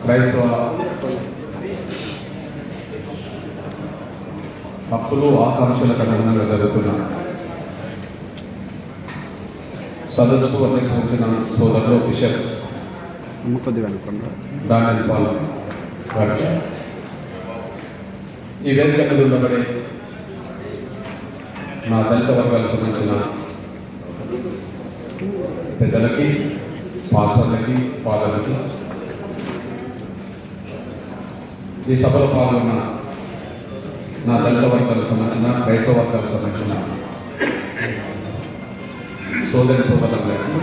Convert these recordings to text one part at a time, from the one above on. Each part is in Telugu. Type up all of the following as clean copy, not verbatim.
క్రైస్తవ హక్కులు ఆకాంక్షలకు అనుగుణంగా జరుగుతున్న సదస్సుకు అధ్యక్షించిన సోదరులు బిషప్ డానియల్ పాల్ గారు, ఈ వేదిక మీద ఉండబడే నా దళిత వర్గాలకు సంబంధించిన పెద్దలకి, పాస్టర్లకి, ఫాదర్లకి, ఈ సభలో పాల్గొన్న నా దళిత వర్గాలకు సంబంధించిన, క్రైస్తవ వర్గాలకు సంబంధించిన సోదరి సోదరులకు,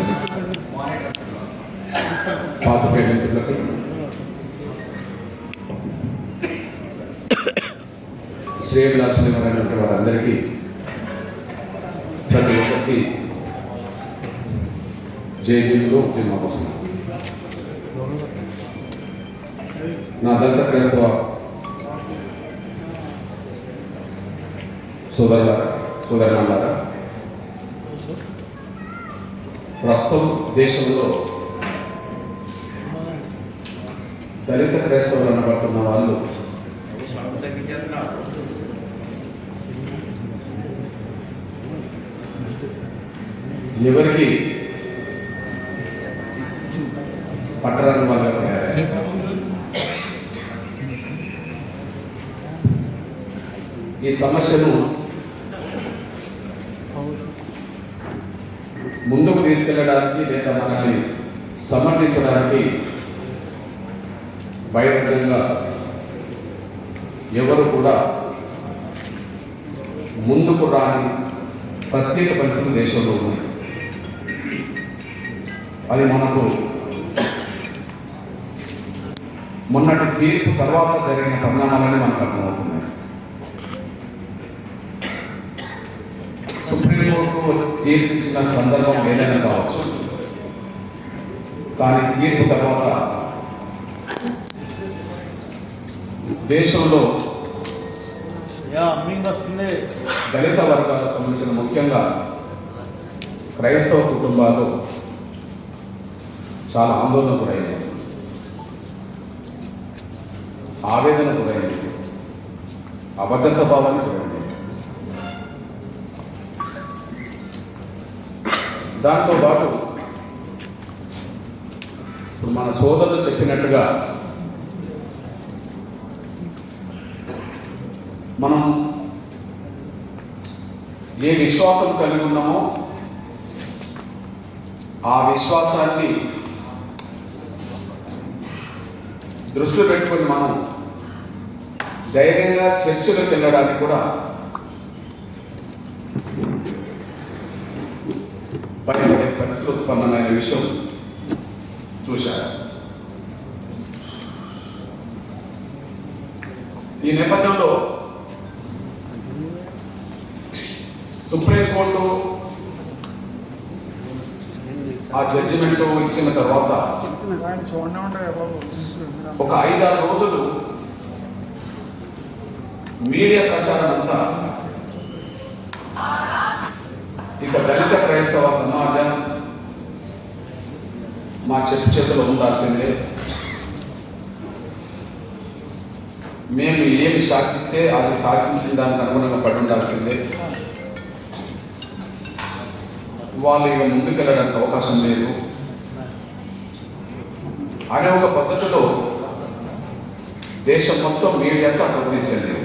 పాత ప్రేమితులకి, శ్రేయభిలాషులైనటువంటి వారందరికీ, ప్రతి ఒక్కరికి జైలు ఉద్యమం. నా దళిత క్రైస్తవ సోదరులారా, ప్రస్తుతం దేశంలో దళిత క్రైస్తవులు అనబడుతున్న వాళ్ళు ఎవరికి పట్టరాని వాళ్ళగా తయారయ్యారు. ఈ సమస్యను ముందుకు తీసుకెళ్ళడానికి లేదా మనల్ని సమర్థించడానికి బహిరంగంగా ఎవరు కూడా ముందుకు రాని ప్రత్యేక పరిస్థితులు దేశంలో ఉన్నాయి. అది మనకు మొన్నటి తీర్పు తర్వాత జరిగిన పరిణామాలని మనకు అర్థమవుతున్నాయి. సుప్రీంకోర్టు తీర్పు ఇచ్చిన సందర్భం ఏదైనా కావచ్చు, కానీ తీర్పు తర్వాత దేశంలో దళిత వర్గాలకు సంబంధించిన ముఖ్యంగా క్రైస్తవ కుటుంబాలు చాలా ఆందోళన గురైంది, ఆవేదన గురైంది, అభద్రత భావానికి గురైంది. దాంతో పాటు ఇప్పుడు మన సోదరులు చెప్పినట్టుగా మనం ఏ విశ్వాసం కలిగి ఉన్నామో ఆ విశ్వాసాన్ని దృష్టిలో పెట్టుకొని మనం ధైర్యంగా చర్చలకు వెళ్ళడానికి కూడా భయపడే పరిస్థితి ఉత్పన్నమైన విషయం చూశారు. ఈ నేపథ్యంలో సుప్రీంకోర్టు ఆ జడ్జిమెంట్ ఇచ్చిన తర్వాత ఒక 5-6 రోజులు మీడియా ప్రచారం అంతా ఇక దళిత క్రైస్తవ సమాజం మా చేతిలో ఉండాల్సిందే, మేము ఏమి శాసిస్తే అది శాసించిన దానికి అనుగుణంగా పడి ఉండాల్సిందే, వాళ్ళు ఇక ముందుకెళ్ళడానికి అవకాశం లేదు అనే ఒక పద్ధతిలో దేశం మొత్తం మీడియాతో అక్కడ తీసుకెళ్ళింది.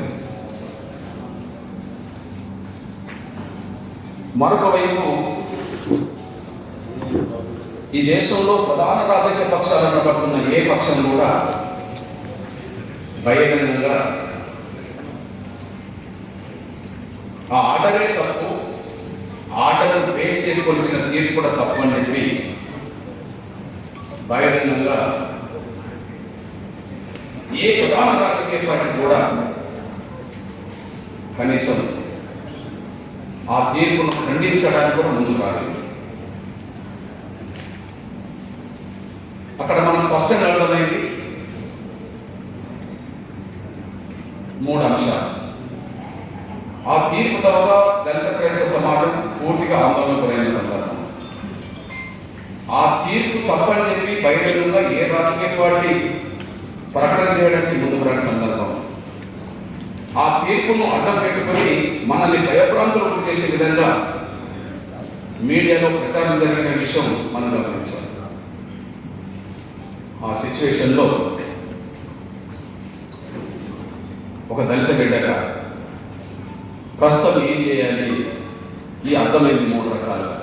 మరొక వైపు ఈ దేశంలో ప్రధాన రాజకీయ పక్షాలు అనబడుతున్న ఏ పక్షం కూడా బహిరంగంగా ఆ ఆర్డరే తప్పు, ఆర్డర్ను బేస్ చేసుకొని ఇచ్చిన తీర్పు కూడా తప్పు అని చెప్పి బహిరంగంగా ఏ ప్రధాన రాజకీయ పార్టీ కూడా కనీసం ఆ తీర్పును ఖండించడానికి కూడా ముందుకు రాలేదు. అక్కడ మనం స్పష్టంగా అర్థమైంది 3 అంశాలు. ఆ తీర్పు తర్వాత దళిత క్రైస్తవ సమాజం పూర్తిగా ఆందోళన గురైన సందర్భం. ఆ తీర్పు తప్పని చెప్పి బహిరంగంగా ఏ రాజకీయ పార్టీ ప్రకటన చేయడానికి ముందుకు రాని సందర్భం. ఆ తీర్పును అడ్డం పెట్టుకొని మనల్ని భయభ్రాంతులకు చేసే విధంగా మీడియాలో ప్రచారం జరిగిన విషయం మనం గమనించాలి. ఆ సిచ్యువేషన్లో ఒక దళిత బిడ్డగా ప్రస్తుతం ఏం చేయాలి, ఈ అర్థమైంది 3 రకాలుగా.